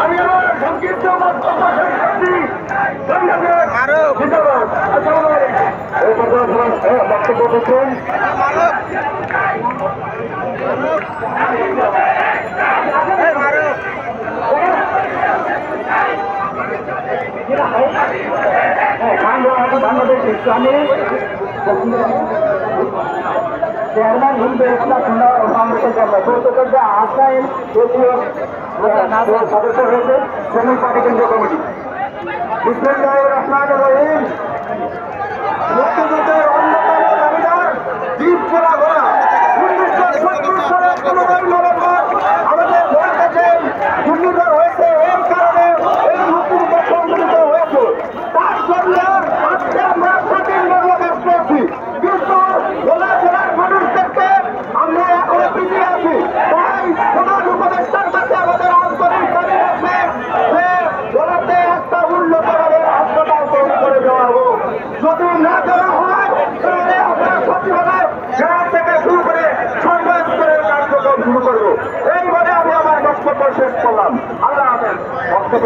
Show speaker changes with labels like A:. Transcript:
A: আমি আমার সংক্ষিপ্ত বক্তব্য শেষ করছি। বক্তব্য দিচ্ছেন বাংলাদেশ ইসলামী চেয়ারম্যান হিন্দু ইসলাম কংগ্রেসের জন্য চৌদ্দ আসাইন সদস্য হয়েছে শ্রমিক পার্টি কেন্দ্রীয় কমিটি। বিসমিল্লাহির রহমানির রহিম। মুক্তিযুদ্ধের অন্যতম দাবিদার দ্বীপ জেলা ঘোড়া 1970 সালের 15 নভেম্বর আমাদের ভোট কাছে দুর্নীতি হয়েছে। এই কারণে এই মুক্তিযুদ্ধ সংগঠিত হয়েছে। তার জন্য আজকে আমরা কঠিনভাবে ব্যস্ত আছি, কিন্তু ভোলা জেলার মানুষদেরকে আমরা এখনো পিছিয়ে আছি। তাই প্রধান উপদেষ্টার কাছে আমাদের আন্তরিক দাবি আছে যে ভোলাতে একটা উন্নত মানের হাসপাতাল তৈরি করে দেওয়া হোক। যদি না দেওয়া হয় তাহলে আমরা সচিবালয় জেলা থেকে শুরু করে সর্বস্তরের কার্যক্রম শুরু করবো। এই বলে আমি আমার বক্তব্য শেষ করলাম। আল্লাহ হাফেজ। বক্তব্য